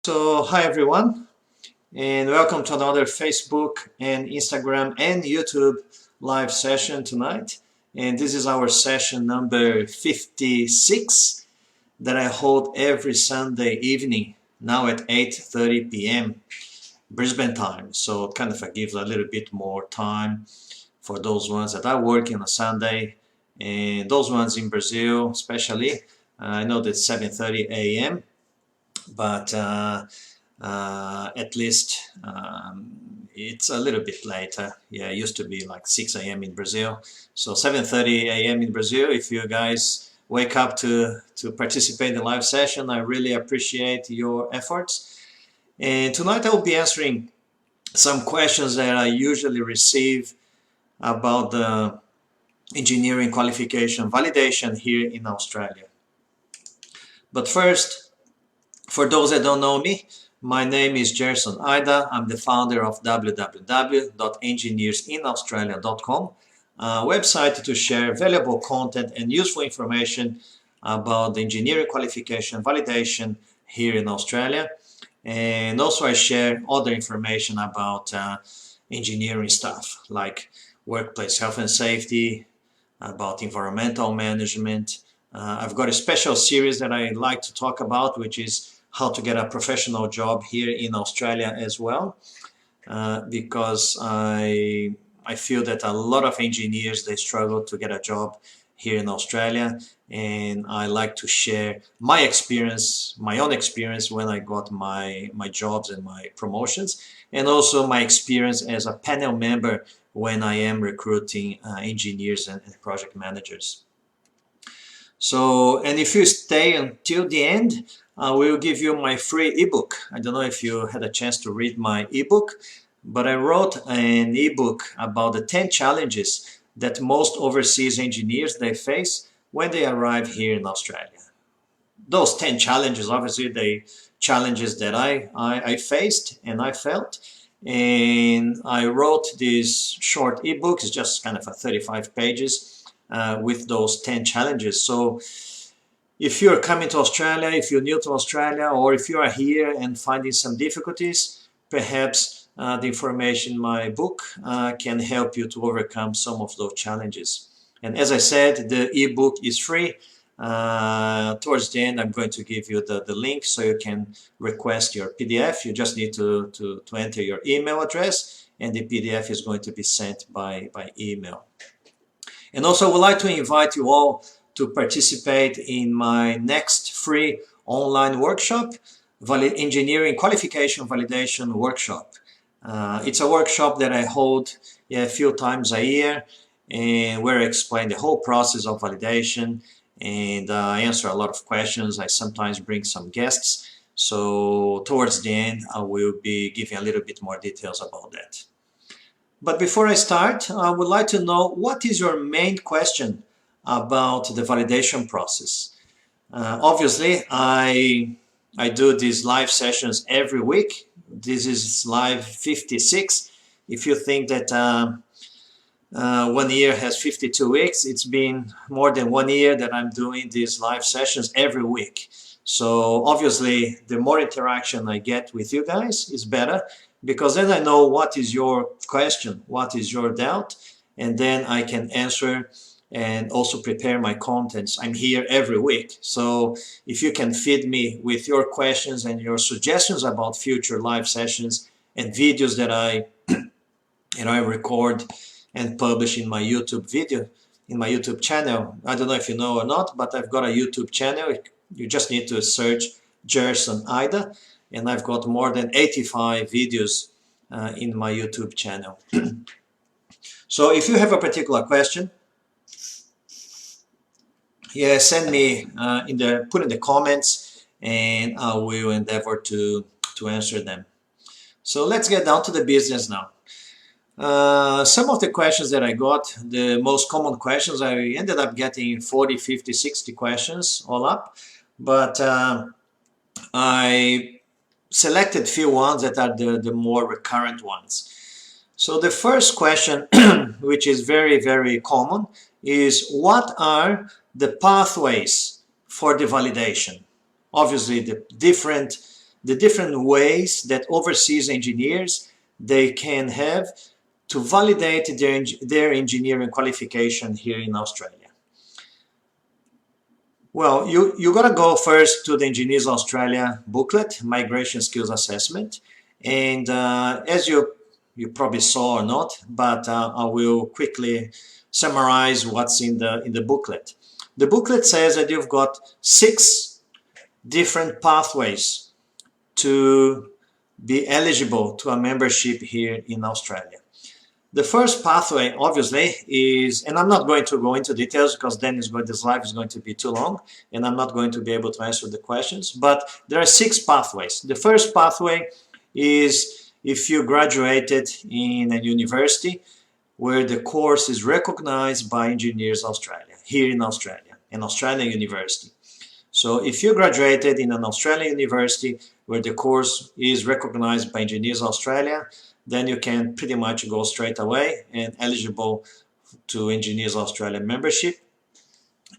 So hi everyone, and welcome to another Facebook and Instagram and YouTube live session tonight. And this is our session number 56 that I hold every Sunday evening, now at 8:30 p.m. Brisbane time. So it kind of gives a little bit more time for those ones that are working on a Sunday, and those ones in Brazil especially. I know that 7:30 a.m. but at least it's a little bit later. Yeah, it used to be like 6 a.m. in Brazil. So 7:30 a.m. in Brazil. If you guys wake up to participate in the live session, I really appreciate your efforts. And tonight I will be answering some questions that I usually receive about the engineering qualification validation here in Australia. But first, for those that don't know me, my name is Gerson Ida. I'm the founder of www.engineersinaustralia.com, a website to share valuable content and useful information about the engineering qualification validation here in Australia. And also I share other information about engineering stuff like workplace health and safety, about environmental management. I've got a special series that I like to talk about, which is how to get a professional job here in Australia as well, because I feel that a lot of engineers, they struggle to get a job here in Australia, and I like to share my experience, my own experience when I got my jobs and my promotions, and also my experience as a panel member when I am recruiting engineers and project managers. So, and if you stay until the end, I will give you my free ebook. I don't know if you had a chance to read my ebook, but I wrote an ebook about the 10 challenges that most overseas engineers they face when they arrive here in Australia. Those 10 challenges, obviously, they challenges that I faced and I felt. And I wrote this short ebook. It's just kind of a 35 pages with those 10 challenges. So if you're coming to Australia, if you're new to Australia, or if you are here and finding some difficulties, perhaps the information in my book can help you to overcome some of those challenges. And as I said, the ebook is free. Towards the end, I'm going to give you the link so you can request your PDF. You just need to enter your email address, and the PDF is going to be sent by email. And also, I would like to invite you all to participate in my next free online workshop, Engineering Qualification Validation Workshop. It's a workshop that I hold a few times a year, and where I explain the whole process of validation, and I answer a lot of questions. I sometimes bring some guests. So towards the end, I will be giving a little bit more details about that. But before I start, I would like to know, what is your main question about the validation process? Obviously, I do these live sessions every week. This is live 56. If you think that 1 year has 52 weeks, it's been more than 1 year that I'm doing these live sessions every week. So obviously, the more interaction I get with you guys is better, because then I know what is your question, what is your doubt, and then I can answer and also prepare my contents. I'm here every week. So if you can feed me with your questions and your suggestions about future live sessions and videos that I record and publish in my YouTube channel. I don't know if you know or not, but I've got a YouTube channel. You just need to search Gerson Ida, and I've got more than 85 videos in my YouTube channel. So if you have a particular question, send me put in the comments, and I will endeavor to answer them. So let's get down to the business now. Some of the questions that I got, the most common questions, I ended up getting 40, 50, 60 questions all up, but I selected few ones that are the more recurrent ones. So the first question, which is very, very common, is what are the pathways for the validation? Obviously, the different the different ways that overseas engineers they can have to validate their engineering qualification here in Australia. Well, you got to go first to the Engineers Australia booklet, Migration Skills Assessment. And as you probably saw or not, but I will quickly summarize what's in the booklet. The booklet says that you've got 6 different pathways to be eligible to a membership here in Australia. The first pathway, obviously, is, and I'm not going to go into details because then this live is going to be too long, and I'm not going to be able to answer the questions, but there are 6 pathways. The first pathway is if you graduated in a university where the course is recognized by Engineers Australia, here in Australia, an Australian university. So if you graduated in an Australian university where the course is recognized by Engineers Australia, then you can pretty much go straight away and eligible to Engineers Australia membership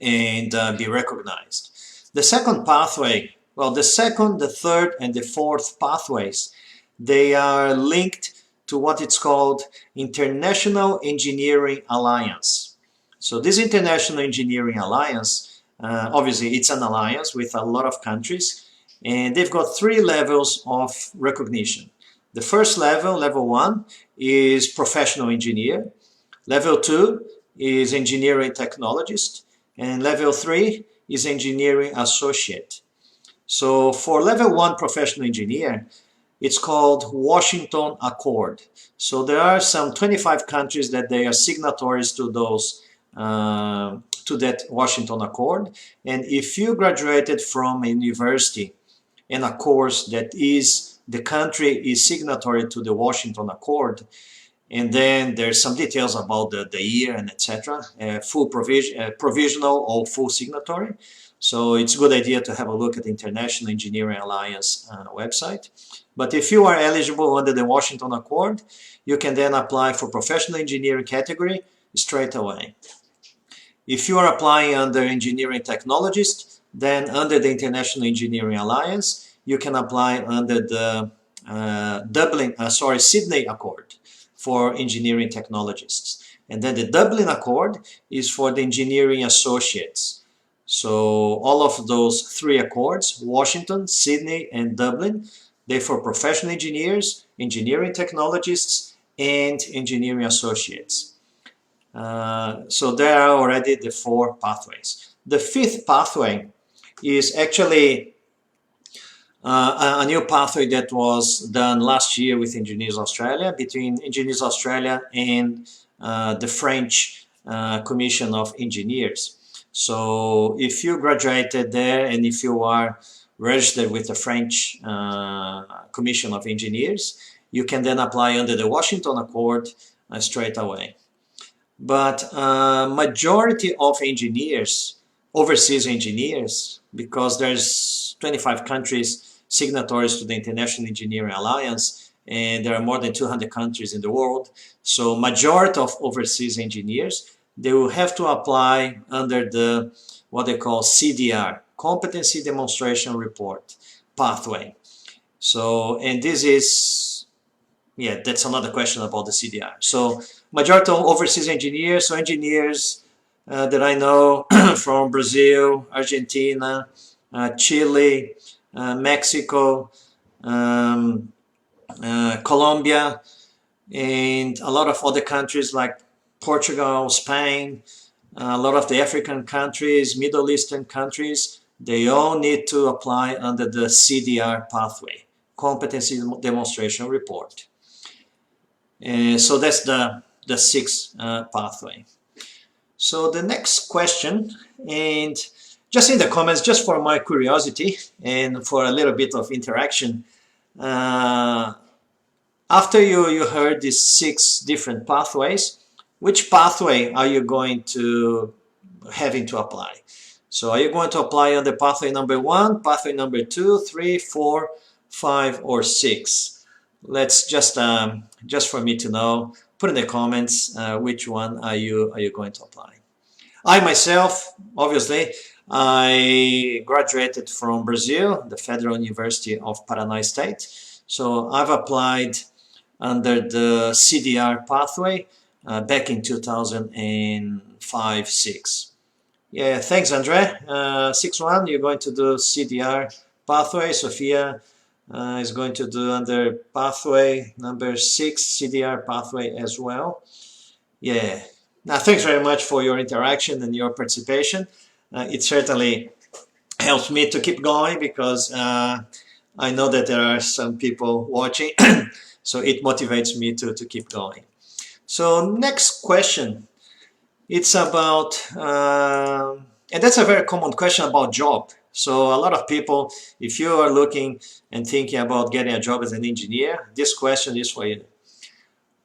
and be recognized. The second pathway, well, the second, the third, and the fourth pathways, they are linked to what it's called International Engineering Alliance. So this International Engineering Alliance, obviously it's an alliance with a lot of countries, and they've got 3 levels of recognition. The first level, level 1, is professional engineer. Level 2 is engineering technologist. And level 3 is engineering associate. So for level 1 professional engineer, it's called Washington Accord. So there are some 25 countries that they are signatories to those to that Washington Accord. And if you graduated from a university in a course that is the country is signatory to the Washington Accord, and then there's some details about the year and etc. Full provisional or full signatory. So it's a good idea to have a look at the International Engineering Alliance website. But if you are eligible under the Washington Accord, you can then apply for professional engineering category straight away. If you are applying under engineering technologist, then under the International Engineering Alliance, you can apply under the Sydney Accord for engineering technologists. And then the Dublin Accord is for the engineering associates. So all of those 3 accords, Washington, Sydney, and Dublin, they're for professional engineers, engineering technologists, and engineering associates. So there are already the 4 pathways. The 5th pathway is actually a new pathway that was done last year with Engineers Australia, between Engineers Australia and the French Commission of Engineers. So if you graduated there and if you are registered with the French Commission of Engineers, you can then apply under the Washington Accord straight away. But majority of engineers, overseas engineers, because there's 25 countries signatories to the International Engineering Alliance, and there are more than 200 countries in the world. So majority of overseas engineers, they will have to apply under the what they call CDR, Competency Demonstration Report pathway. So, and this is, yeah, that's another question about the CDR. So majority of overseas engineers, so engineers that I know from Brazil, Argentina, Chile, Mexico, Colombia, and a lot of other countries like Portugal, Spain, a lot of the African countries, Middle Eastern countries, they all need to apply under the CDR pathway, Competency Demonstration Report. So that's the 6th pathway. So the next question, and just in the comments, just for my curiosity and for a little bit of interaction, after you heard these 6 different pathways, which pathway are you going to having to apply? So are you going to apply under pathway number 1, pathway number 2, 3, 4, 5, or 6? Let's just for me to know, put in the comments which one are you going to apply. I myself, obviously, I graduated from Brazil, the Federal University of Paraná State. So I've applied under the CDR pathway back in 2005-6. Yeah, thanks, Andre. 6-1, you're going to do CDR pathway. Sophia is going to do under pathway number 6, CDR pathway as well. Yeah. Now, thanks very much for your interaction and your participation. It certainly helps me to keep going because I know that there are some people watching, so it motivates me to keep going. So next question, it's about, and that's a very common question about job. So a lot of people, if you are looking and thinking about getting a job as an engineer, this question is for you.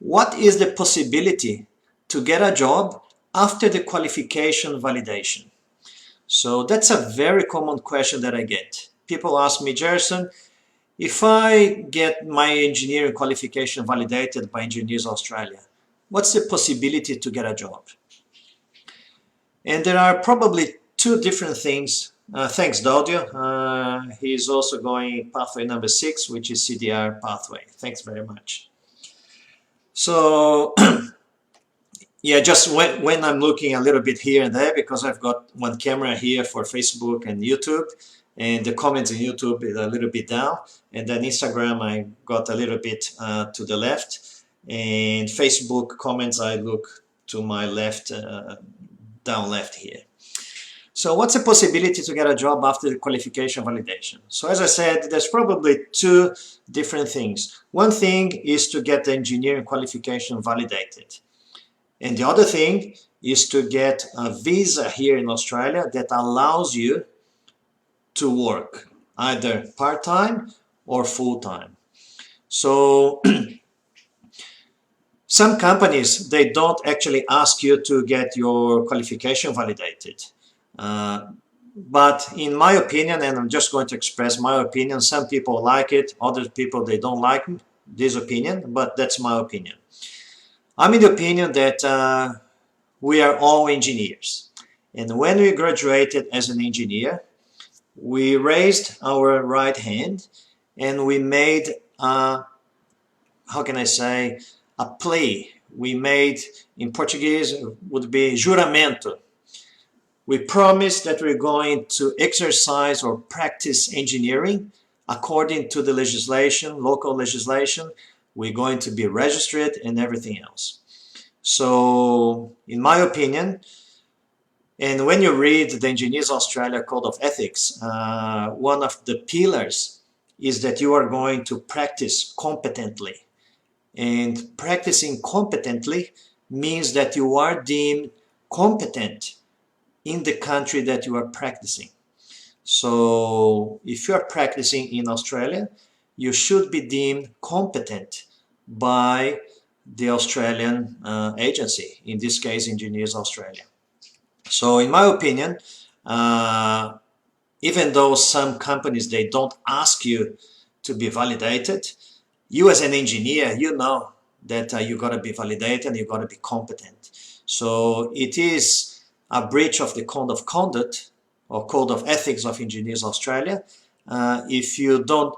What is the possibility to get a job after the qualification validation? So that's a very common question that I get. People ask me, Gerson, if I get my engineering qualification validated by Engineers Australia, what's the possibility to get a job? And there are probably two different things. Thanks, Daudio. He's also going pathway number 6, which is CDR pathway. Thanks very much. So yeah, just when I'm looking a little bit here and there, because I've got one camera here for Facebook and YouTube, and the comments in YouTube is a little bit down, and then Instagram I got a little bit to the left, and Facebook comments I look to my left, down left here. So what's the possibility to get a job after the qualification validation? So as I said, there's probably two different things. One thing is to get the engineering qualification validated. And the other thing is to get a visa here in Australia that allows you to work either part-time or full-time. So some companies, they don't actually ask you to get your qualification validated. But in my opinion, and I'm just going to express my opinion, some people like it, other people, they don't like this opinion, but that's my opinion. I'm in the opinion that we are all engineers. And when we graduated as an engineer, we raised our right hand and we made, how can I say, a plea. We made, in Portuguese, would be juramento. We promised that we're going to exercise or practice engineering according to the legislation, local legislation. We're going to be registered and everything else. So, in my opinion, and when you read the Engineers Australia Code of Ethics, one of the pillars is that you are going to practice competently. And practicing competently means that you are deemed competent in the country that you are practicing. So, if you are practicing in Australia, you should be deemed competent by the Australian agency, in this case, Engineers Australia. So in my opinion, even though some companies, they don't ask you to be validated, you as an engineer, you know that you got to be validated and you got to be competent. So it is a breach of the code of conduct or code of ethics of Engineers Australia if you don't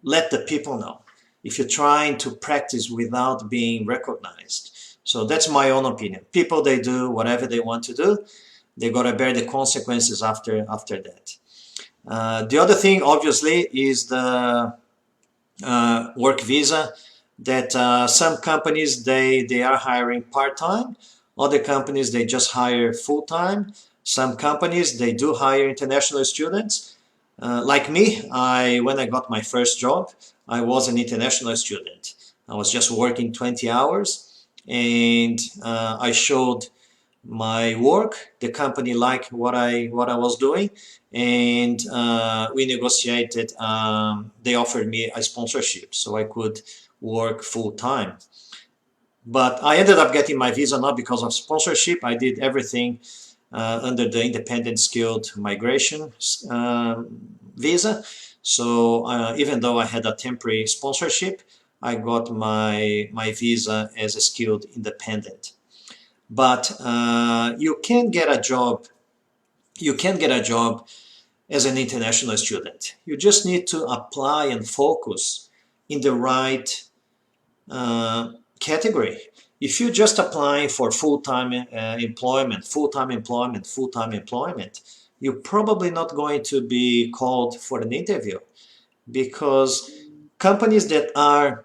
let the people know, if you're trying to practice without being recognized. So that's my own opinion. People, they do whatever they want to do. They got to bear the consequences after that. The other thing, obviously, is the work visa that some companies, they are hiring part-time. Other companies, they just hire full-time. Some companies, they do hire international students. Like me, when I got my first job, I was an international student. I was just working 20 hours and I showed my work. The company liked what I was doing, and we negotiated. They offered me a sponsorship so I could work full-time. But I ended up getting my visa not because of sponsorship. I did everything under the independent skilled migration visa. So even though I had a temporary sponsorship, I got my visa as a skilled independent. But you can get a job you can get a job as an international student. You just need to apply and focus in the right category. If you're just applying for full-time employment, you're probably not going to be called for an interview, because companies that are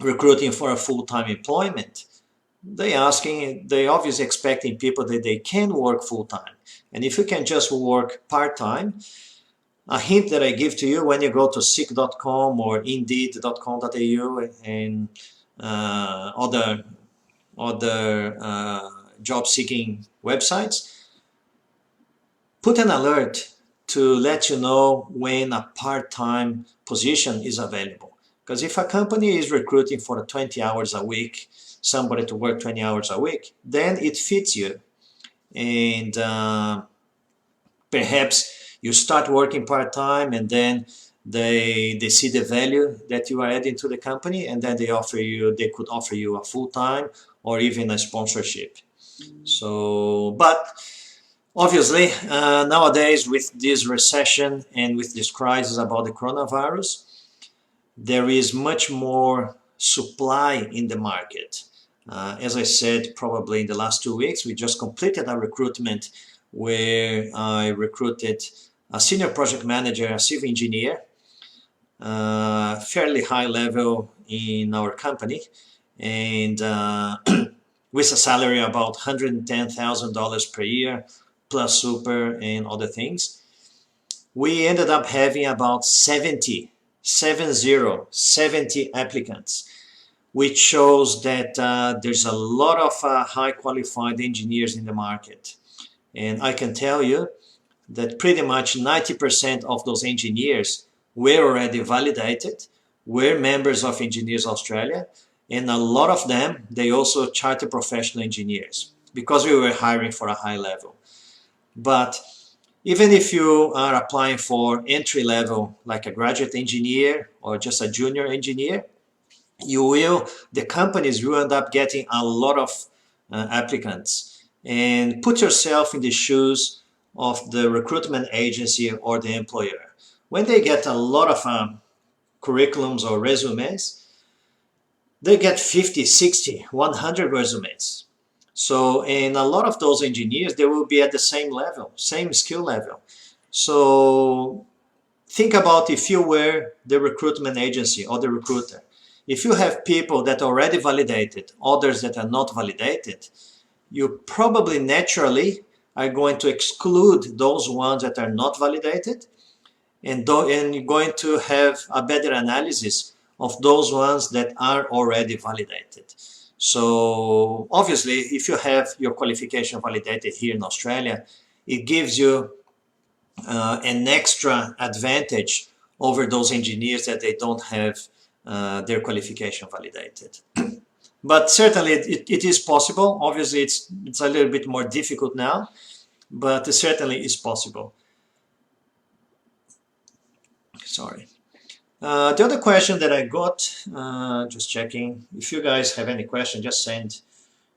recruiting for a full-time employment, they obviously expecting people that they can work full-time. And if you can just work part-time, a hint that I give to you when you go to seek.com or indeed.com.au and other job-seeking websites, put an alert to let you know when a part-time position is available. Because if a company is recruiting for 20 hours a week, somebody to work 20 hours a week, then it fits you. And perhaps you start working part-time, and then they see the value that you are adding to the company, and then they could offer you a full-time or even a sponsorship. So, but obviously, nowadays with this recession and with this crisis about the coronavirus, there is much more supply in the market. As I said, probably in the last 2 weeks, we just completed a recruitment where I recruited a senior project manager, a civil engineer, fairly high level in our company, and with a salary about $110,000 per year, plus super and other things. We ended up having about 70 applicants, which shows that there's a lot of high qualified engineers in the market. And I can tell you that pretty much 90% of those engineers were already validated, were members of Engineers Australia, and a lot of them, they also chartered professional engineers, because we were hiring for a high level. But even if you are applying for entry level, like a graduate engineer or just a junior engineer, the companies will end up getting a lot of applicants. And put yourself in the shoes of the recruitment agency or the employer. When they get a lot of curriculums or resumes, they get 50, 60, 100 resumes. So, and a lot of those engineers, they will be at the same level, same skill level. So think about if you were the recruitment agency or the recruiter. If you have people that are already validated, others that are not validated, you probably naturally are going to exclude those ones that are not validated, and you're going to have a better analysis of those ones that are already validated. So obviously, if you have your qualification validated here in Australia, it gives you an extra advantage over those engineers that they don't have their qualification validated. But certainly it is possible. Obviously, it's a little bit more difficult now, but it certainly is possible. Sorry. The other question that I got, just checking. If you guys have any question, just send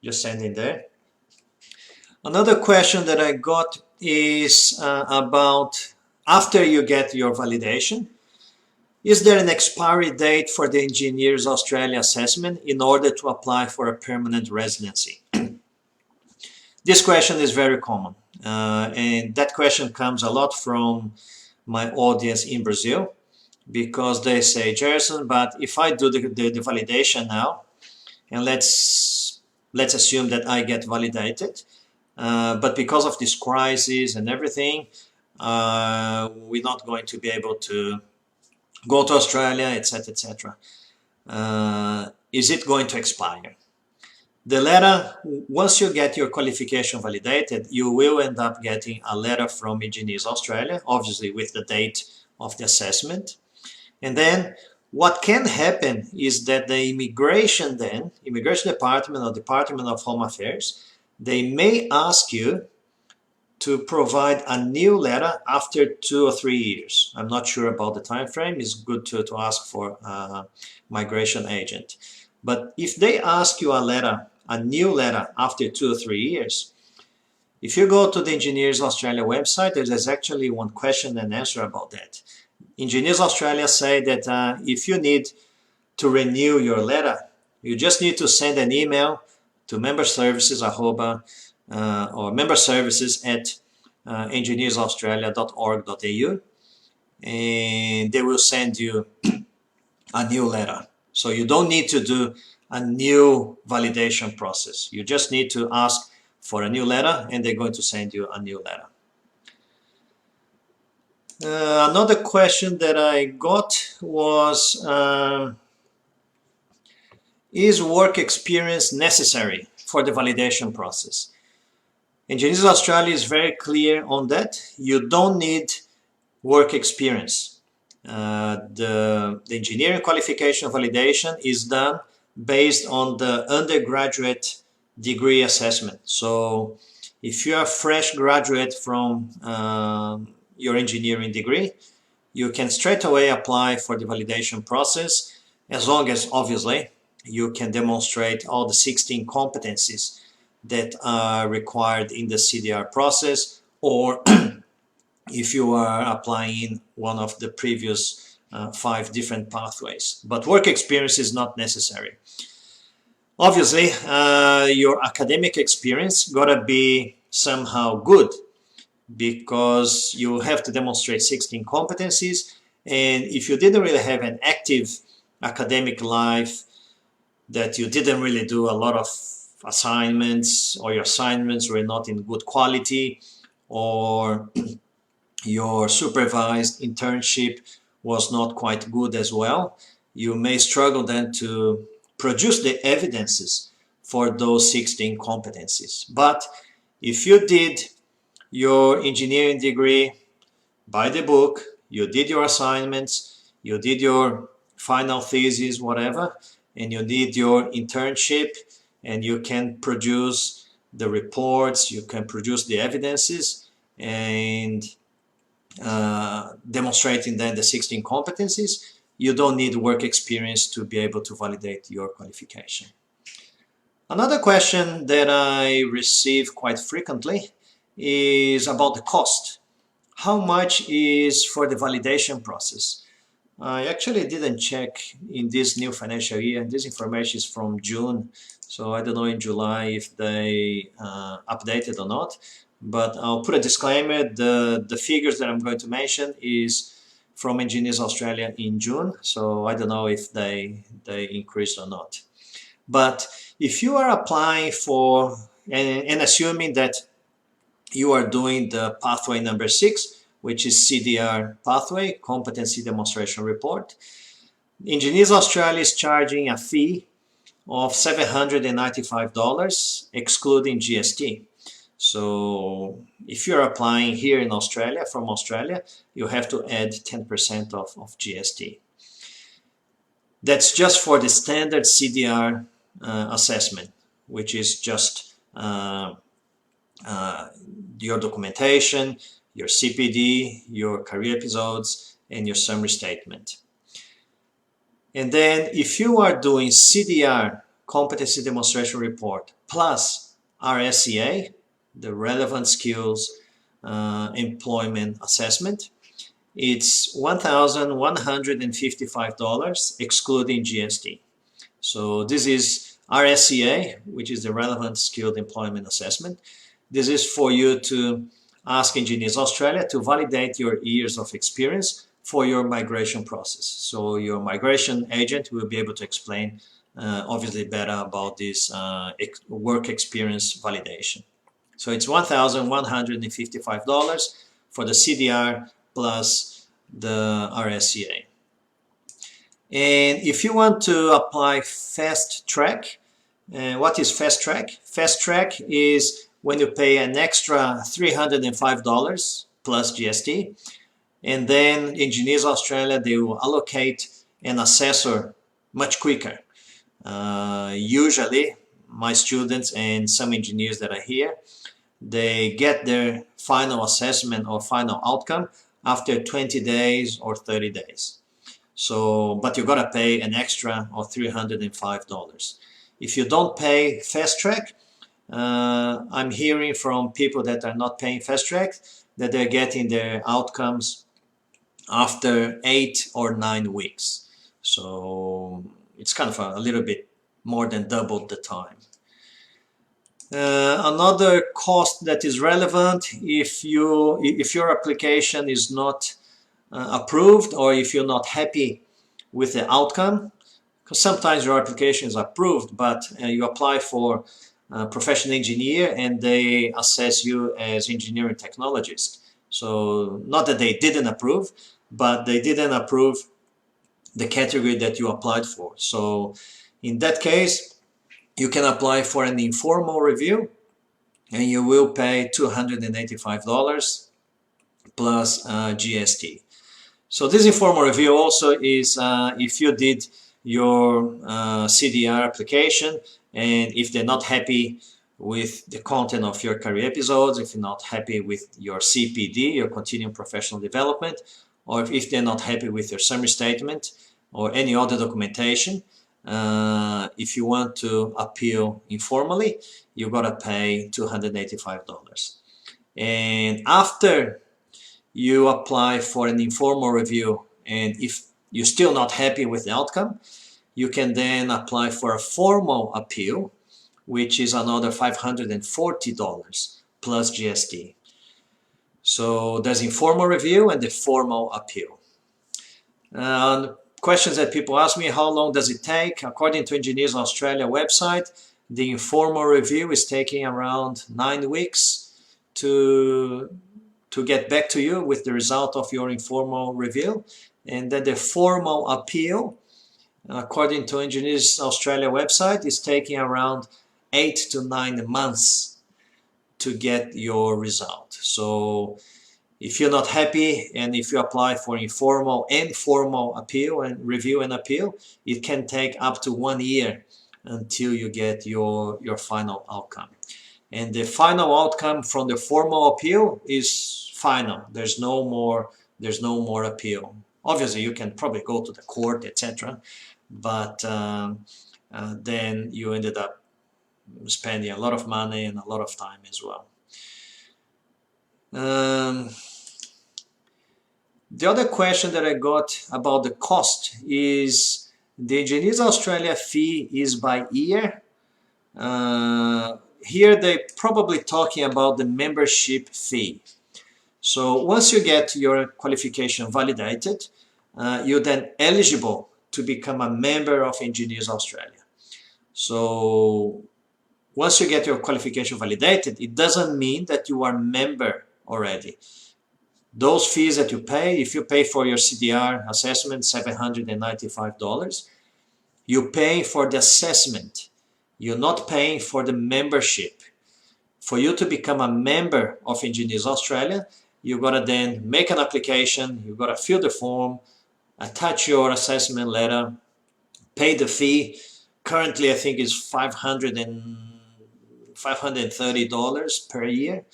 in there. Another question that I got is about after you get your validation. Is there an expiry date for the Engineers Australia assessment in order to apply for a permanent residency? This question is very common, and that question comes a lot from my audience in Brazil, because they say, Jerson, but if I do the validation now, and let's assume that I get validated, but because of this crisis and everything, we're not going to be able to go to Australia, etc., etc. Is it going to expire? The letter, once you get your qualification validated, you will end up getting a letter from Engineers Australia, obviously with the date of the assessment. And then what can happen is that the immigration department or Department of Home Affairs, they may ask you to provide a new letter after 2 or 3 years. I'm not sure about the time frame. It's good to ask for a migration agent. But if they ask you a new letter after 2 or 3 years, If you go to the Engineers Australia website, there's actually one question and answer about that. Engineers Australia say that if you need to renew your letter, you just need to send an email to memberservices or memberservices at engineersaustralia.org.au, and they will send you a new letter. So you don't need to do a new validation process. You just need to ask for a new letter, and they're going to send you a new letter. Another question that I got was, is work experience necessary for the validation process? Engineers Australia is very clear on that. You don't need work experience. The engineering qualification validation is done based on the undergraduate degree assessment. So if you are a fresh graduate from your engineering degree, you can straight away apply for the validation process, as long as obviously you can demonstrate all the 16 competencies that are required in the CDR process, or if you are applying one of the previous 5 different pathways. But work experience is not necessary. Obviously, your academic experience gotta be somehow good, because you have to demonstrate 16 competencies, and if you didn't really have an active academic life, that you didn't really do a lot of assignments, or your assignments were not in good quality, or your supervised internship was not quite good as well, you may struggle then to produce the evidences for those 16 competencies. But if you did your engineering degree by the book, you did your assignments, you did your final thesis, whatever, and you did your internship, and you can produce the reports, you can produce the evidences, and demonstrating then the 16 competencies, you don't need work experience to be able to validate your qualification. Another question that I receive quite frequently is about the cost. How much is for the validation process? I actually didn't check in this new financial year, and this information is from June, so I don't know in July if they updated or not, but I'll put a disclaimer. The figures that I'm going to mention is from Engineers Australia in June, so I don't know if they increased or not. But if you are applying for, and assuming that you are doing the pathway number 6, which is CDR pathway, Competency Demonstration Report, Engineers Australia is charging a fee of $795, excluding GST. So if you're applying here in Australia, from Australia, you have to add 10% of GST. That's just for the standard CDR assessment, which is just your documentation, your CPD, your career episodes, and your summary statement. And then if you are doing CDR, Competency Demonstration Report, plus RSEA, the Relevant Skills Employment Assessment, it's $1,155, excluding GST. So this is RSEA, which is the Relevant Skilled Employment Assessment. This is for you to ask Engineers Australia to validate your years of experience for your migration process. So your migration agent will be able to explain obviously better about this work experience validation. So it's $1,155 for the CDR plus the RSEA. And if you want to apply fast track, what is fast track? Fast track is when you pay an extra $305 plus GST, and then Engineers Australia, they will allocate an assessor much quicker. Usually, my students and some engineers that are here, they get their final assessment or final outcome after 20 days or 30 days. So, but you gotta pay an extra of $305. If you don't pay fast track, I'm hearing from people that are not paying fast track that they're getting their outcomes after 8 or 9 weeks. So it's kind of a little bit more than double the time. Another cost that is relevant, if your application is not approved, or if you're not happy with the outcome, because sometimes your application is approved, but you apply for professional engineer and they assess you as engineering technologist. So not that they didn't approve, but they didn't approve the category that you applied for. So in that case, you can apply for an informal review and you will pay $285 plus GST. So this informal review also is if you did your CDR application and if they're not happy with the content of your career episodes, if you're not happy with your CPD, your continuing professional development, or if they're not happy with your summary statement or any other documentation, if you want to appeal informally, you gotta pay $285. And after you apply for an informal review, and if you're still not happy with the outcome, you can then apply for a formal appeal, which is another $540 plus GST. So there's informal review and the formal appeal. Questions that people ask me, how long does it take? According to Engineers Australia website, the informal review is taking around 9 weeks to get back to you with the result of your informal review. And then the formal appeal, according to Engineers Australia website, is taking around 8 to 9 months to get your result. So if you're not happy and if you apply for informal and formal appeal and review and appeal, it can take up to 1 year until you get your final outcome. And the final outcome from the formal appeal is final. There's no more appeal. Obviously, you can probably go to the court, etc. But then you ended up spending a lot of money and a lot of time as well. The other question that I got about the cost is the Engineers Australia fee is by year. Here they're probably talking about the membership fee. So once you get your qualification validated, you're then eligible to become a member of Engineers Australia. So once you get your qualification validated, it doesn't mean that you are a member already. Those fees that you pay, if you pay for your CDR assessment, $795, you're paying for the assessment. You're not paying for the membership. For you to become a member of Engineers Australia, you gotta then make an application, you gotta fill the form, attach your assessment letter, pay the fee. Currently, I think is $530 per year,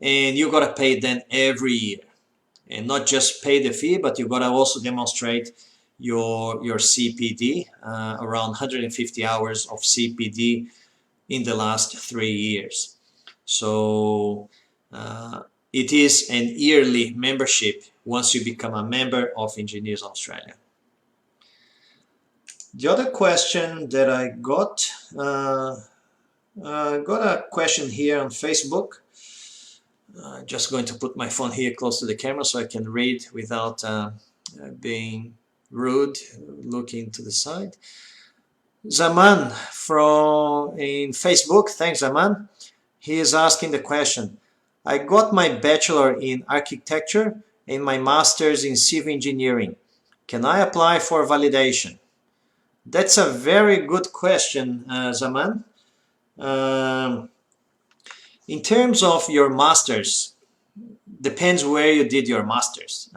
and you gotta pay it then every year. And not just pay the fee, but you gotta also demonstrate your CPD, around 150 hours of CPD in the last 3 years. So it is an yearly membership once you become a member of Engineers Australia. The other question that I got a question here on Facebook. Just going to put my phone here close to the camera so I can read without being rude, looking to the side. Zaman in Facebook, thanks Zaman. He is asking the question, I got my Bachelor in Architecture and my Master's in Civil Engineering. Can I apply for validation? That's a very good question, Zaman. In terms of your Master's, depends where you did your Master's.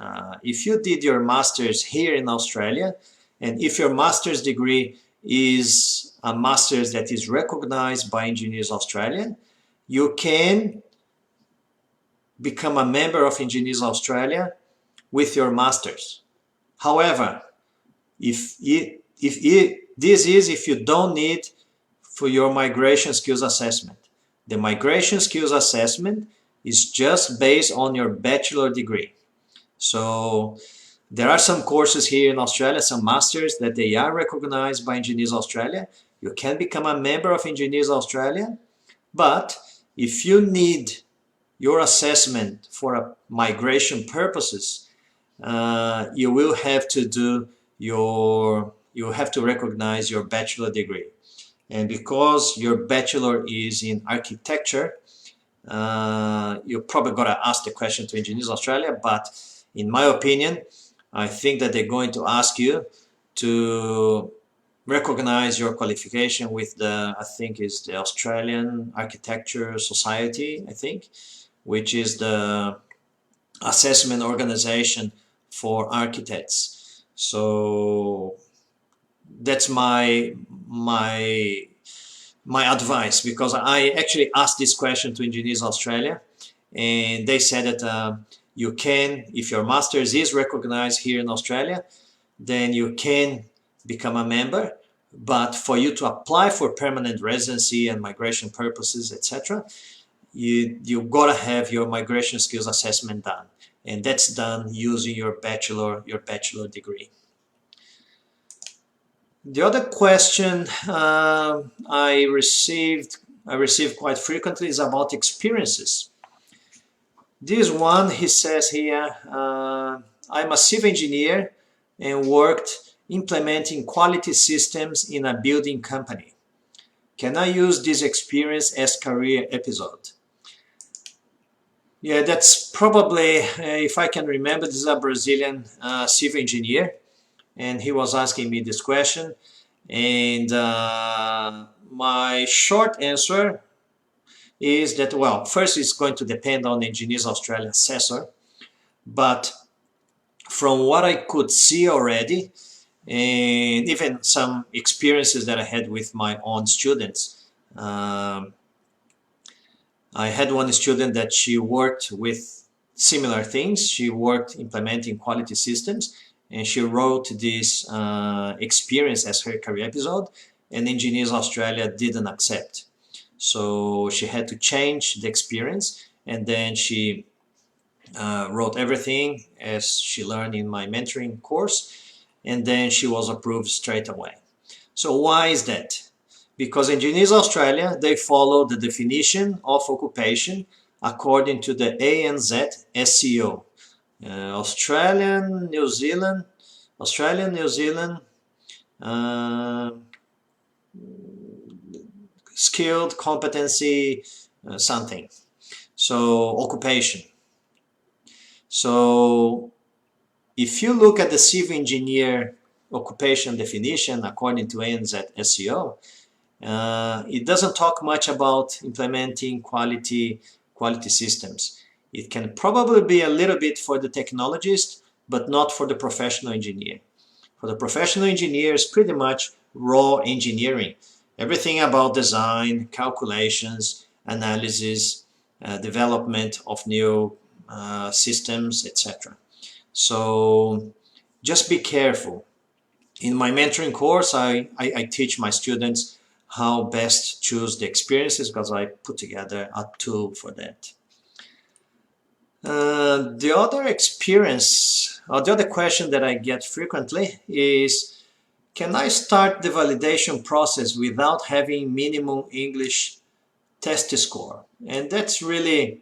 If you did your Master's here in Australia, and if your Master's degree is a Master's that is recognized by Engineers Australia, you can become a member of Engineers Australia with your Master's. However, if you don't need for your migration skills assessment. The migration skills assessment is just based on your bachelor degree. So there are some courses here in Australia, some masters that they are recognized by Engineers Australia. You can become a member of Engineers Australia, but if you need your assessment for migration purposes, you will have to do you have to recognize your bachelor degree. And because your bachelor is in architecture, you're probably going to ask the question to Engineers Australia, but in my opinion, I think that they're going to ask you to recognize your qualification with I think is the Australian Architecture Society, I think, which is the assessment organization for architects. So that's my advice, because I actually asked this question to Engineers Australia, and they said that you can, if your master's is recognized here in Australia, then you can become a member, but for you to apply for permanent residency and migration purposes, etc., you gotta have your migration skills assessment done, and that's done using your bachelor degree. The other question I received quite frequently is about experiences. This one, he says here, I'm a civil engineer and worked implementing quality systems in a building company. Can I use this experience as career episode? Yeah, that's probably, if I can remember, this is a Brazilian civil engineer, and he was asking me this question. And my short answer is that, well, first it's going to depend on the Engineers Australia assessor, but from what I could see already, and even some experiences that I had with my own students, I had one student that she worked with similar things. She worked implementing quality systems, and she wrote this experience as her career episode, and Engineers Australia didn't accept. So she had to change the experience, and then she wrote everything as she learned in my mentoring course, and then she was approved straight away. So why is that? Because Engineers Australia, they follow the definition of occupation according to the ANZ SEO. Australian, New Zealand, skilled competency, something. So occupation. So if you look at the civil engineer occupation definition according to ANZ SEO, it doesn't talk much about implementing quality systems. It can probably be a little bit for the technologist, but not for the professional engineer. For the professional engineer, it's pretty much raw engineering. Everything about design, calculations, analysis, development of new systems, etc. So just be careful. In my mentoring course, I teach my students how best choose the experiences, because I put together a tool for that. The other experience, or the other question that I get frequently is, can I start the validation process without having minimum English test score? And that's really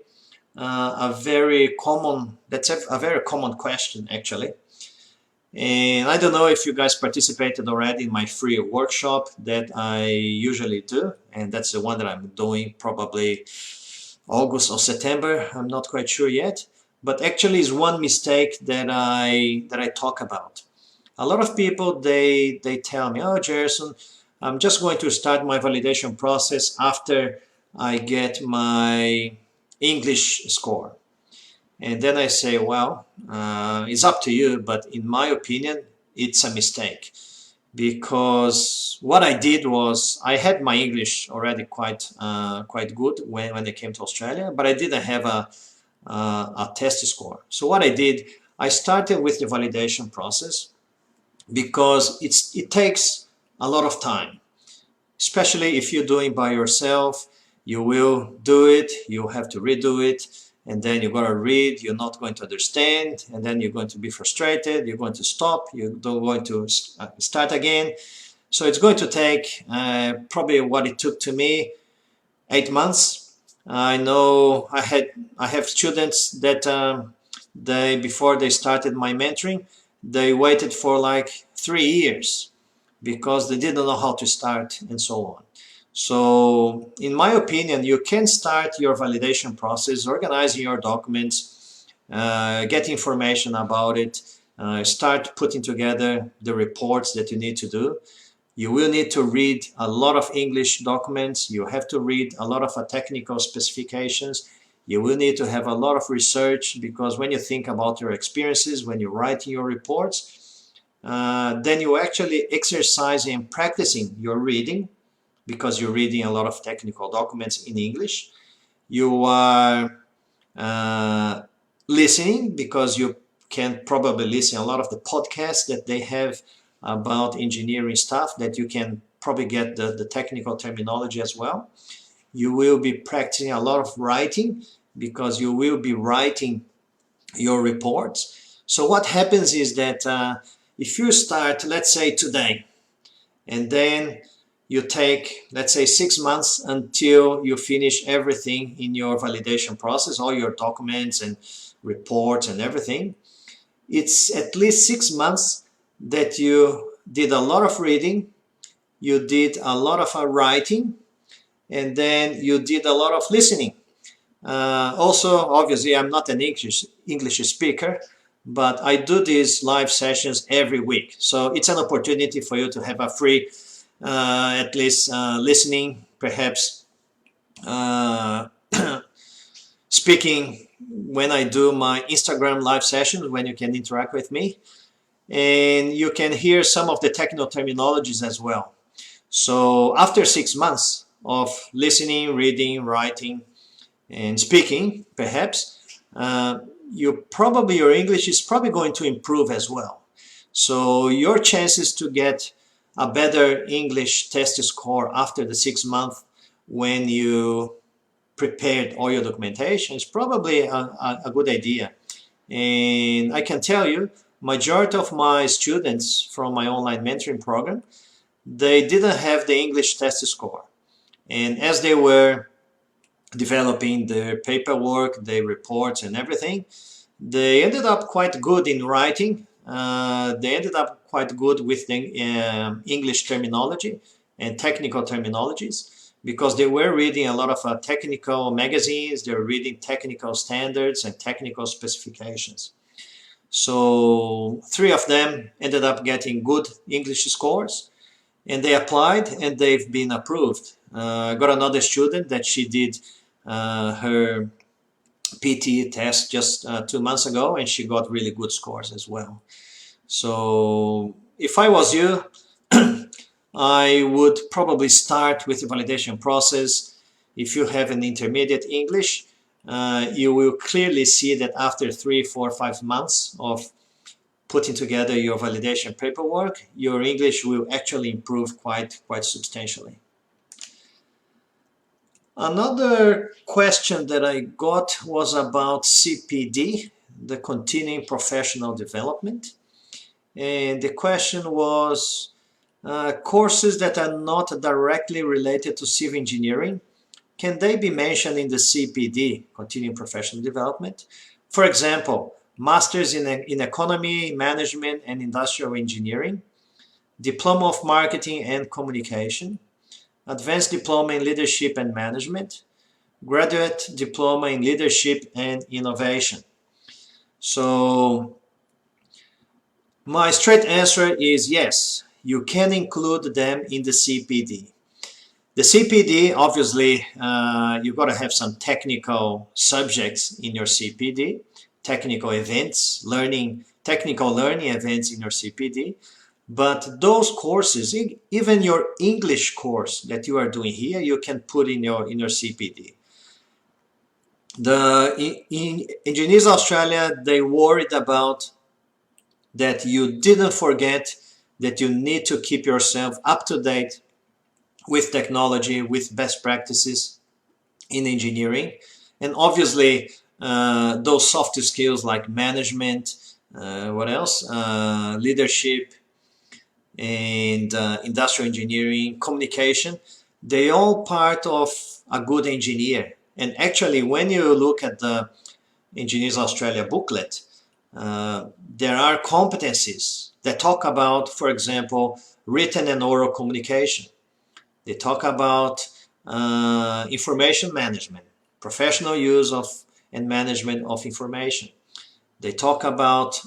a very common question, actually. And I don't know if you guys participated already in my free workshop that I usually do, and that's the one that I'm doing probably August or September, I'm not quite sure yet, but actually is one mistake that I talk about. A lot of people, they tell me, oh, Gerson, I'm just going to start my validation process after I get my English score. And then I say, well, it's up to you, but in my opinion, it's a mistake. Because what I did was, I had my English already quite good when I came to Australia, but I didn't have a test score. So what I did, I started with the validation process, because it takes a lot of time, especially if you're doing by yourself. You will do it, you have to redo it, and then you're going to read, you're not going to understand, and then you're going to be frustrated, you're going to stop, you're going to start again. So it's going to take probably what it took to me, 8 months. I know I have students that before they started my mentoring, they waited for like 3 years because they didn't know how to start and so on. So in my opinion, you can start your validation process, organizing your documents, get information about it, start putting together the reports that you need to do. You will need to read a lot of English documents. You have to read a lot of technical specifications. You will need to have a lot of research, because when you think about your experiences, when you're writing your reports, then you're actually exercising and practicing your reading, because you're reading a lot of technical documents in English. You are listening, because you can probably listen a lot of the podcasts that they have about engineering stuff, that you can probably get the technical terminology as well. You will be practicing a lot of writing, because you will be writing your reports. So what happens is that if you start, let's say today, and then you take, let's say, 6 months until you finish everything in your validation process, all your documents and reports and everything, it's at least 6 months that you did a lot of reading, you did a lot of writing, and then you did a lot of listening. Also, obviously, I'm not an English speaker, but I do these live sessions every week. So it's an opportunity for you to have a free, at least listening, perhaps speaking when I do my Instagram live sessions, when you can interact with me. And you can hear some of the technical terminologies as well. So after 6 months of listening, reading, writing, and speaking, perhaps, your English is probably going to improve as well. So your chances to get a better English test score after the 6 months, when you prepared all your documentation, is probably a good idea. And I can tell you, majority of my students from my online mentoring program, they didn't have the English test score. And as they were developing their paperwork, their reports and everything, they ended up quite good in writing. They ended up quite good with the English terminology and technical terminologies, because they were reading a lot of technical magazines, they were reading technical standards and technical specifications. So 3 of them ended up getting good English scores, and they applied and they've been approved. I got another student that she did her PT test just 2 months ago, and she got really good scores as well. So if I was you, I would probably start with the validation process. If you have an intermediate English, you will clearly see that after 3, 4, 5 months of putting together your validation paperwork, your English will actually improve quite substantially. Another question that I got was about CPD, the Continuing Professional Development. And the question was, courses that are not directly related to civil engineering, can they be mentioned in the CPD, Continuing Professional Development? For example, Masters in Economy, Management and Industrial Engineering, Diploma of Marketing and Communication, Advanced Diploma in Leadership and Management, Graduate Diploma in Leadership and Innovation. So my straight answer is yes, you can include them in the CPD. The CPD, obviously, you've got to have some technical subjects in your CPD, technical events, technical learning events in your CPD. But those courses, even your English course that you are doing here, you can put in your CPD. In Engineers Australia, they worried about that you didn't forget that you need to keep yourself up to date with technology, with best practices. in engineering. And obviously, those soft skills like management, what else? Leadership and industrial engineering, communication, they all part of a good engineer. And actually, when you look at the Engineers Australia booklet, there are competencies that talk about, for example, written and oral communication. They talk about information management, professional use of and management of information. They talk about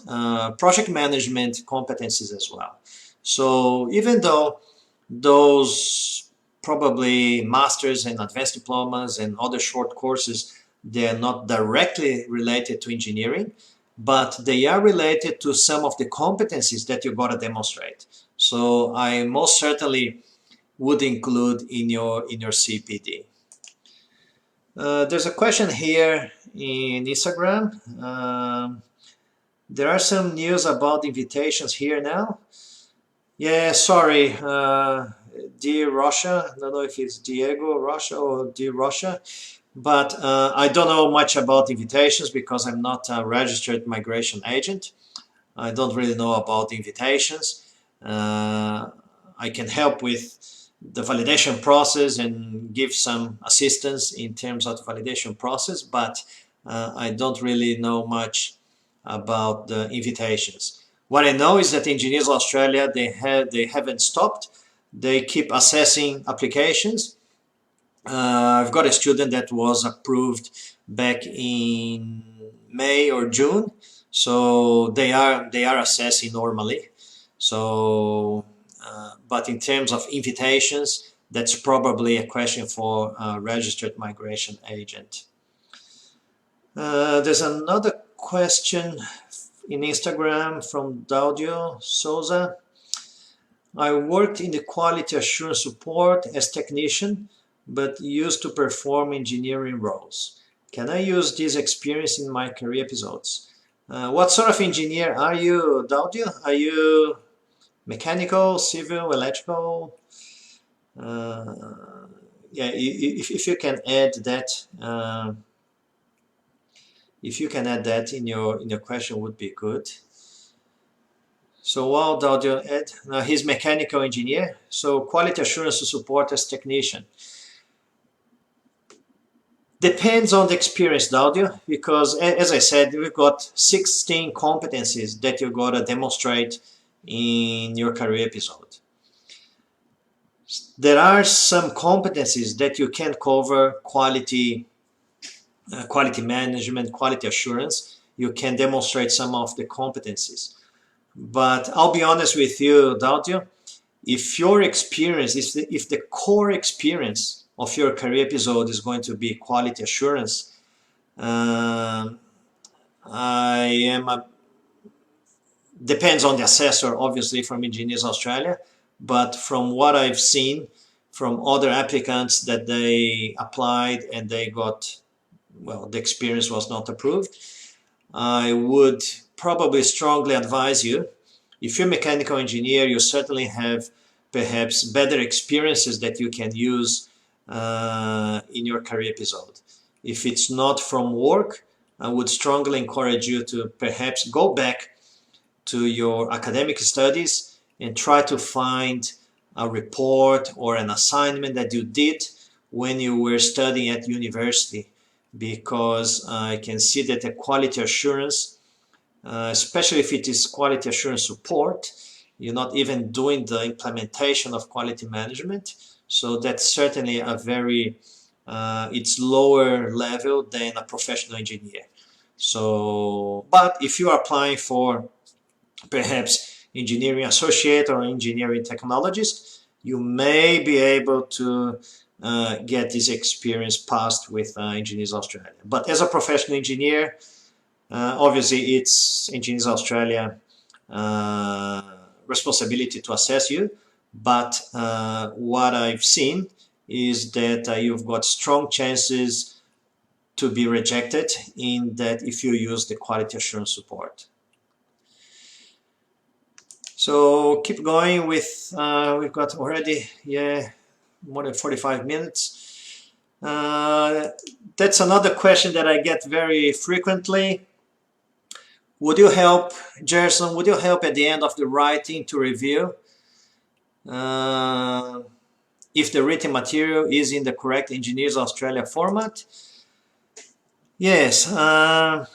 project management competencies as well. So even though those probably masters and advanced diplomas and other short courses, they are not directly related to engineering, but they are related to some of the competencies that you got to demonstrate. So I most certainly would include in your CPD. There's a question here in Instagram. There are some news about invitations here now. Yeah, sorry, dear Russia. I don't know if it's Diego Russia or dear Russia, but I don't know much about invitations because I'm not a registered migration agent. I don't really know about invitations. I can help with the validation process and give some assistance in terms of the validation process, but I don't really know much about the invitations. What I know is that Engineers Australia, they haven't stopped. They keep assessing applications. I've got a student that was approved back in May or June, so they are assessing normally. So, but in terms of invitations, that's probably a question for a registered migration agent. There's another question in Instagram from Daudio Souza. I worked in the quality assurance support as technician, but used to perform engineering roles. Can I use this experience in my career episodes? What sort of engineer are you, Daudio? Are you mechanical, civil, electrical? Yeah, if you can add that, if you can add that in your question, would be good. So while Daudio add, he's mechanical engineer, so quality assurance support as technician. Depends on the experience, Daudio, because as I said, we've got 16 competencies that you gotta demonstrate in your career episode. There are some competencies that you can cover: quality management, quality assurance. You can demonstrate some of the competencies. But I'll be honest with you, Daudio, if your experience, if the core experience of your career episode is going to be quality assurance, depends on the assessor, obviously, from Engineers Australia, but from what I've seen from other applicants that they applied and they got, well, the experience was not approved, I would probably strongly advise you, if you're a mechanical engineer, you certainly have perhaps better experiences that you can use in your career episode. If it's not from work, I would strongly encourage you to perhaps go back to your academic studies and try to find a report or an assignment that you did when you were studying at university, because I can see that the quality assurance, especially if it is quality assurance support, you're not even doing the implementation of quality management. So that's certainly a very, it's lower level than a professional engineer. So, but if you are applying for perhaps engineering associate or engineering technologist, you may be able to get this experience passed with Engineers Australia. But as a professional engineer, obviously it's Engineers Australia responsibility to assess you, but what I've seen is that you've got strong chances to be rejected in that if you use the quality assurance support. So keep going with, we've got already, more than 45 minutes. That's another question that I get very frequently. Would you help, Gerson, would you help at the end of the writing to review if the written material is in the correct Engineers Australia format? Yes, that's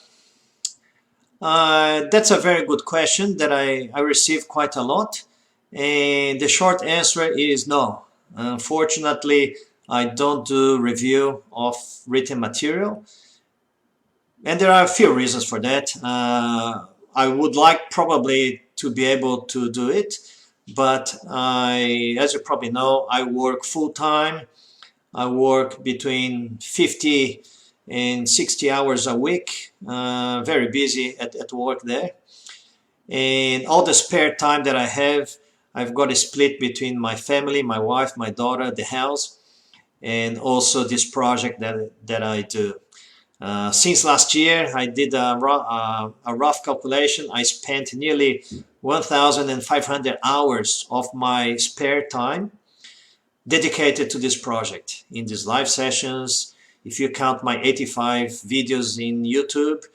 a very good question that I receive quite a lot. And the short answer is no. Unfortunately, I don't do review of written material. And there are a few reasons for that. I would like probably to be able to do it, but as you probably know, I work full time. I work between 50 and 60 hours a week, very busy at work there. And all the spare time that I have, I've got a split between my family, my wife, my daughter, the house, and also this project that I do. Since last year, I did a rough calculation. I spent nearly 1,500 hours of my spare time dedicated to this project in these live sessions. If you count my 85 videos in YouTube,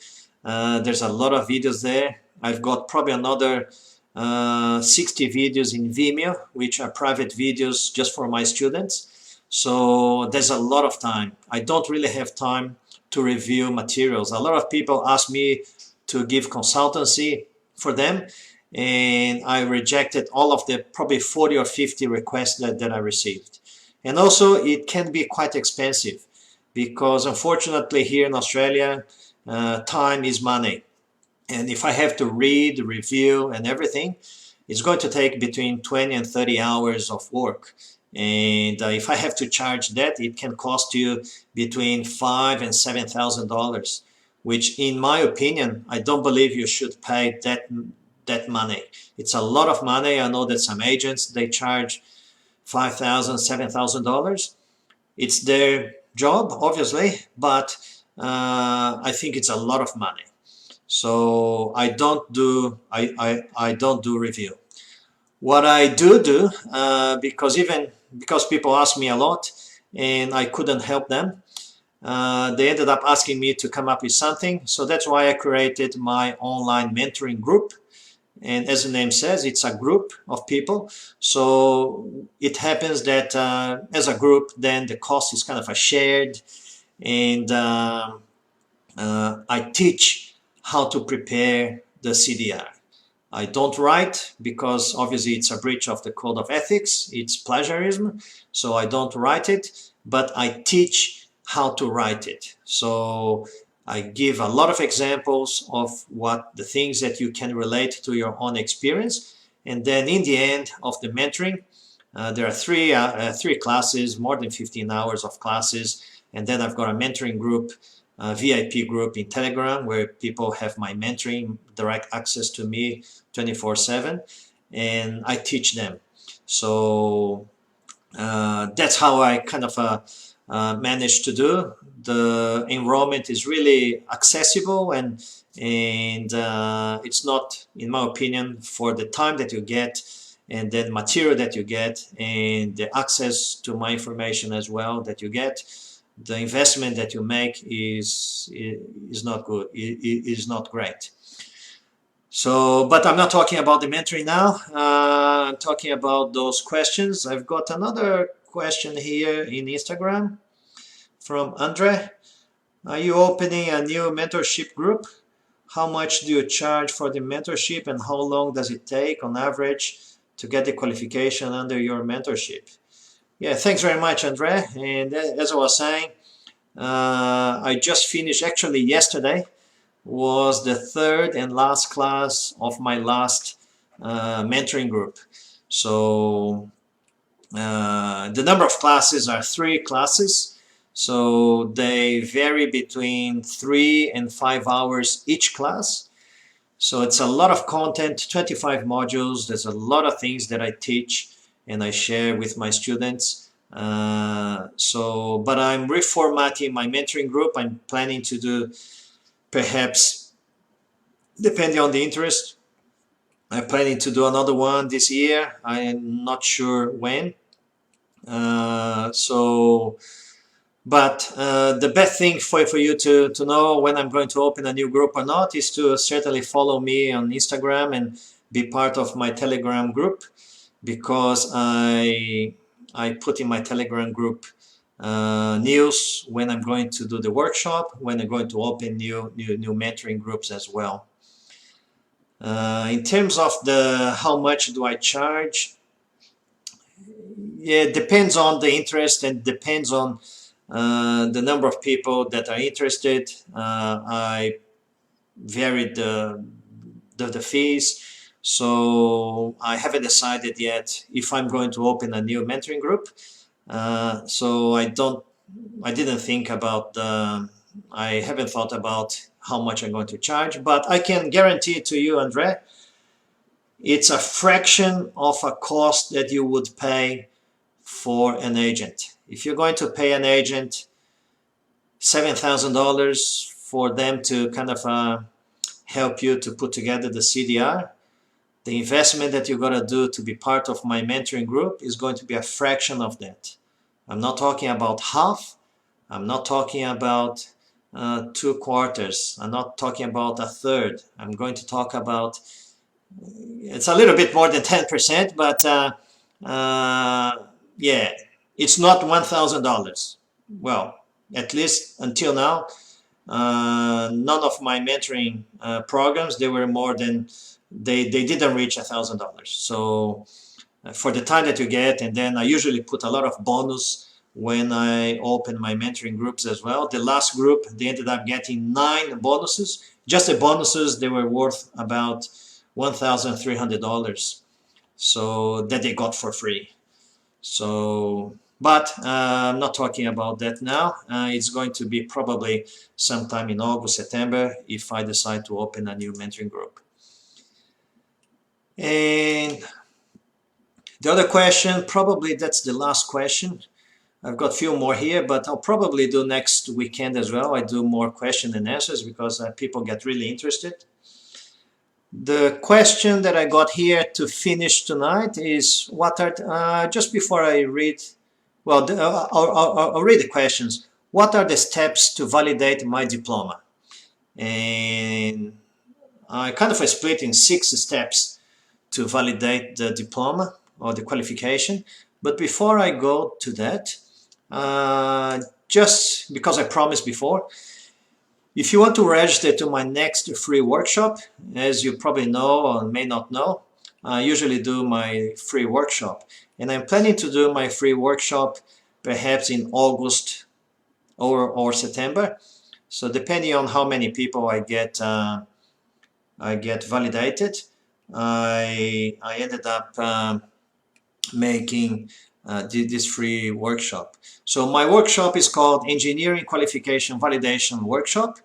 there's a lot of videos there. I've got probably another 60 videos in Vimeo, which are private videos just for my students. So there's a lot of time. I don't really have time to review materials. A lot of people ask me to give consultancy for them, and I rejected all of the probably 40 or 50 requests that I received. And also it can be quite expensive because unfortunately here in Australia, time is money. And if I have to read, review and everything, it's going to take between 20 and 30 hours of work. And if I have to charge that, it can cost you between $5,000 and $7,000, which in my opinion, I don't believe you should pay that money. It's a lot of money. I know that some agents, they charge $5,000, $7,000. It's their job, obviously, but I think it's a lot of money. So I don't do review. What I do, because people ask me a lot and I couldn't help them, they ended up asking me to come up with something. So that's why I created my online mentoring group. And as the name says, it's a group of people. So it happens that as a group, then the cost is kind of a shared. And I teach how to prepare the CDR. I don't write because obviously it's a breach of the code of ethics. It's plagiarism. So I don't write it, but I teach how to write it. So I give a lot of examples of what the things that you can relate to your own experience. And then in the end of the mentoring, there are three classes, more than 15 hours of classes. And then I've got a mentoring group, VIP group in Telegram where people have my mentoring, direct access to me 24/7, and I teach them. So that's how I kind of managed to do. The enrollment is really accessible and it's not, in my opinion, for the time that you get and then material that you get and the access to my information as well that you get. The investment that you make is not good. It is not great. So, but I'm not talking about the mentoring now. I'm talking about those questions. I've got another question here in Instagram from Andre. Are you opening a new mentorship group? How much do you charge for the mentorship and how long does it take on average to get the qualification under your mentorship? Yeah, thanks very much, Andre. And as I was saying, I just finished, actually yesterday, was the third and last class of my last mentoring group. So the number of classes are 3 classes. So they vary between 3 and 5 hours each class. So it's a lot of content, 25 modules. There's a lot of things that I teach and I share with my students. But I'm reformatting my mentoring group. I'm planning to do, perhaps, depending on the interest, I'm planning to do another one this year. I am not sure when. But the best thing for you to know when I'm going to open a new group or not is to certainly follow me on Instagram and be part of my Telegram group, because I put in my Telegram group news when I'm going to do the workshop, when I'm going to open new mentoring groups as well. In terms of the how much do I charge, yeah, it depends on the interest and depends on the number of people that are interested. I varied the fees, so I haven't decided yet if I'm going to open a new mentoring group. So I didn't think about I haven't thought about how much I'm going to charge, but I can guarantee to you, Andre, it's a fraction of a cost that you would pay for an agent. If you're going to pay an agent $7,000 for them to kind of help you to put together the CDR, the investment that you're going to do to be part of my mentoring group is going to be a fraction of that. I'm not talking about half. I'm not talking about 2/4. I'm not talking about a third. I'm going to talk about, it's a little bit more than 10%, but yeah, it's not $1,000. Well, at least until now, none of my mentoring programs, they were more than, they didn't reach $1,000. So for the time that you get, and then I usually put a lot of bonus when I open my mentoring groups as well. The last group, they ended up getting 9 bonuses. Just the bonuses, they were worth about $1,300. So that they got for free. So, but I'm not talking about that now. It's going to be probably sometime in August, September, if I decide to open a new mentoring group. And the other question, probably that's the last question. I've got a few more here, but I'll probably do next weekend as well. I do more question and answers because people get really interested. The question that I got here to finish tonight is what are, just before I read, well, I'll read the questions. What are the steps to validate my diploma? And I kind of split in 6 steps to validate the diploma or the qualification. But before I go to that, just because I promised before, if you want to register to my next free workshop, as you probably know or may not know, I usually do my free workshop. And I'm planning to do my free workshop perhaps in August or September. So depending on how many people I get validated, I ended up making this free workshop. So my workshop is called Engineering Qualification Validation Workshop,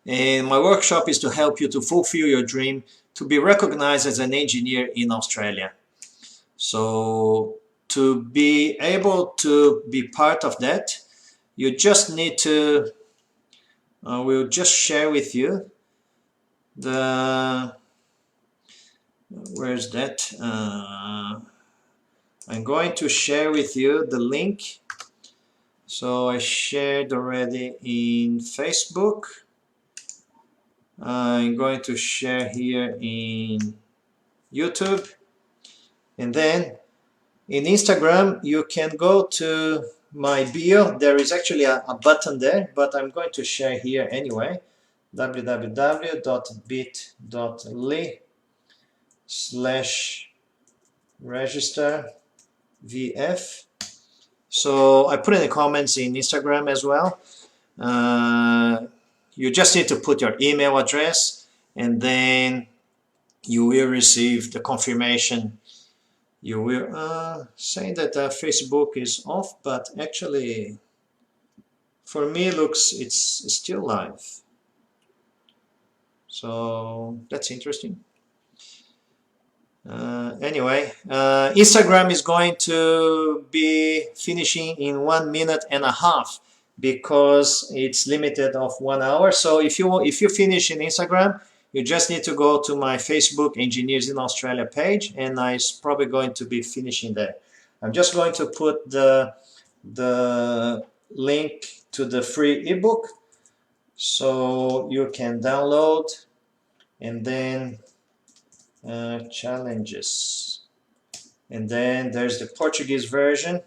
and my workshop is to help you to fulfill your dream to be recognized as an engineer in Australia. So to be able to be part of that, you just need to, we'll just share with you the, where's that? I'm going to share with you the link. So I shared already in Facebook. I'm going to share here in YouTube. And then in Instagram, you can go to my bio. There is actually a button there, but I'm going to share here anyway. www.bit.ly/register-vf. So I put in the comments in Instagram as well. You just need to put your email address, and then you will receive the confirmation. You will say that Facebook is off, but actually for me looks it's still live. So that's interesting. Anyway, Instagram is going to be finishing in 1.5 minutes because it's limited of 1 hour. So if you finish in Instagram, you just need to go to my Facebook Engineers in Australia page, and I'm probably going to be finishing there. I'm just going to put the link to the free ebook, so you can download. And then challenges, and then there's the Portuguese version,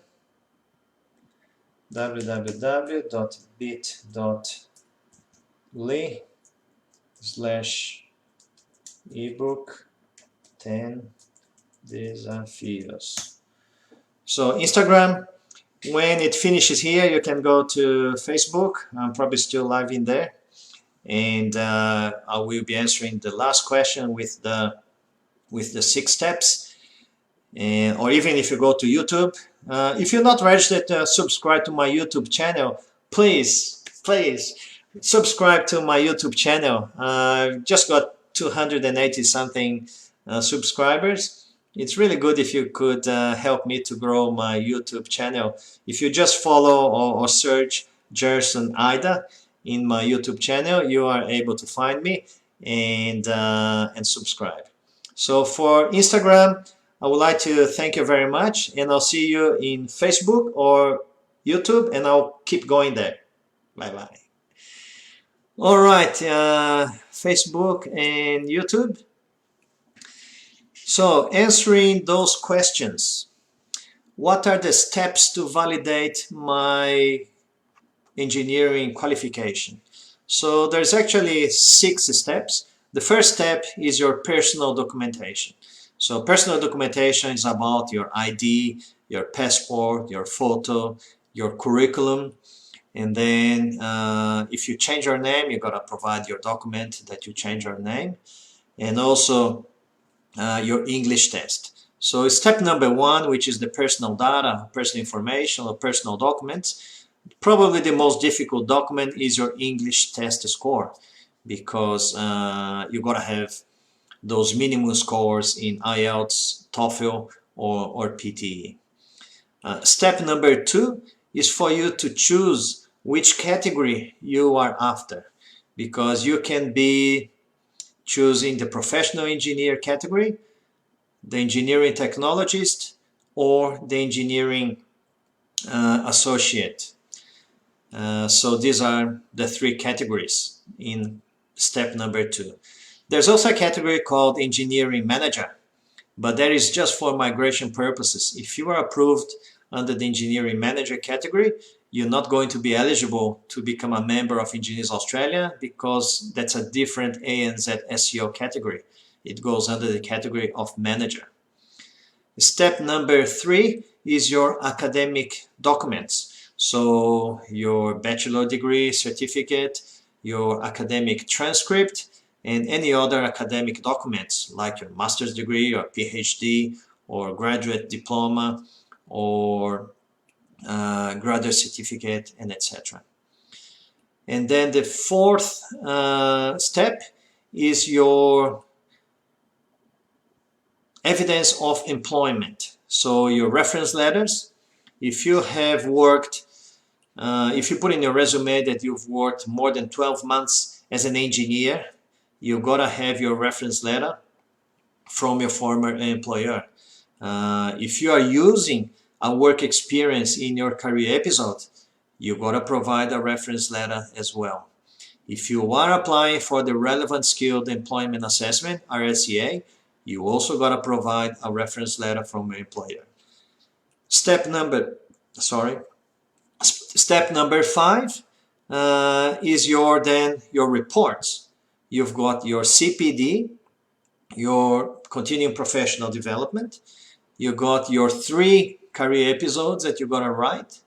www.bit.ly/ebook 10 desafios. So Instagram, when it finishes here, you can go to Facebook. I'm probably still live in there, and I will be answering the last question with the 6 steps. And, or even if you go to YouTube, if you're not registered, subscribe to my YouTube channel. Please subscribe to my YouTube channel. Just got 280 something subscribers. It's really good if you could help me to grow my YouTube channel. If you just follow or search Gerson Ida in my YouTube channel, you are able to find me and subscribe. So for Instagram, I would like to thank you very much, and I'll see you in Facebook or YouTube, and I'll keep going there. Bye-bye. All right, Facebook and YouTube. So answering those questions, what are the steps to validate my engineering qualification? So there's actually 6 steps. The first step is your personal documentation. So personal documentation is about your ID, your passport, your photo, your curriculum. And then if you change your name, you gotta provide your document that you change your name. And also your English test. So step number 1, which is the personal data, personal information or personal documents. Probably the most difficult document is your English test score, because you gotta have those minimum scores in IELTS, TOEFL, or PTE. Step number 2 is for you to choose which category you are after, because you can be choosing the professional engineer category, the engineering technologist, or the engineering associate. So these are the 3 categories in step number 2. There's also a category called engineering manager, but that is just for migration purposes. If you are approved under the engineering manager category, you're not going to be eligible to become a member of Engineers Australia, because that's a different ANZ SEO category. It goes under the category of manager. Step number 3 is your academic documents. So your bachelor degree certificate, your academic transcript, and any other academic documents like your master's degree or PhD or graduate diploma or graduate certificate, and etc. And then the 4th step is your evidence of employment. So your reference letters. If you have worked, if you put in your resume that you've worked more than 12 months as an engineer, you gotta have your reference letter from your former employer. If you are using a work experience in your career episode, you gotta provide a reference letter as well. If you are applying for the Relevant Skilled Employment Assessment, RSEA, you also gotta provide a reference letter from your employer. Step number 5 is your reports. You've got your CPD, your continuing professional development. You got your 3 career episodes that you gotta write,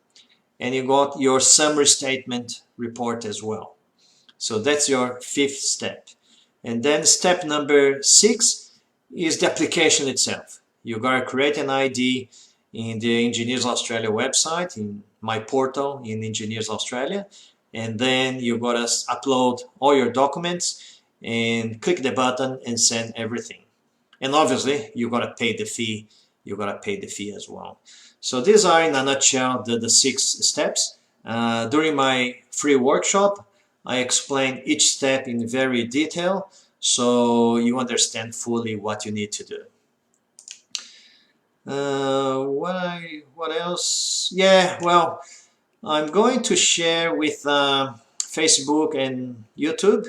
and you got your summary statement report as well. So that's your 5th step. And then step number 6 is the application itself. You gotta create an ID in the Engineers Australia website, in my portal in Engineers Australia, and then you gotta upload all your documents and click the button and send everything. And obviously you gotta pay the fee. You gotta pay the fee as well. So these are in a nutshell the 6 steps. During my free workshop, I explain each step in very detail, so you understand fully what you need to do. What else? Yeah, well, I'm going to share with Facebook and YouTube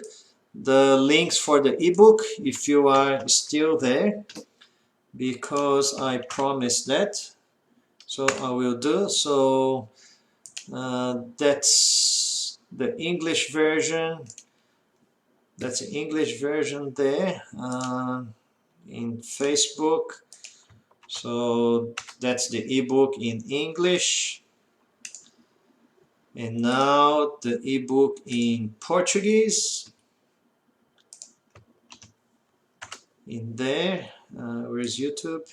the links for the ebook if you are still there, because I promised that. So I will do. So that's the English version. That's the English version there in Facebook. So that's the ebook in English. And now the ebook in Portuguese. In there. Where's YouTube?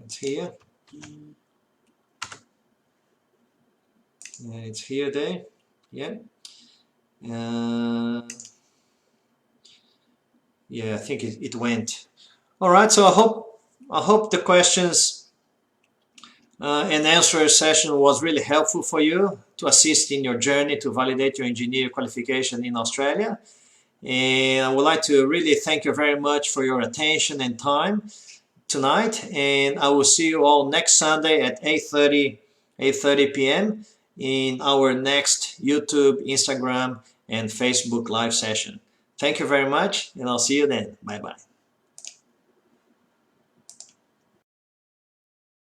It's here. It's here, there. Yeah. Yeah, I think it went. All right. So I hope the questions and answer session was really helpful for you to assist in your journey to validate your engineer qualification in Australia. And I would like to really thank you very much for your attention and time tonight. And I will see you all next Sunday at 8:30 p.m. in our next YouTube, Instagram, and Facebook live session. Thank you very much, and I'll see you then. Bye-bye.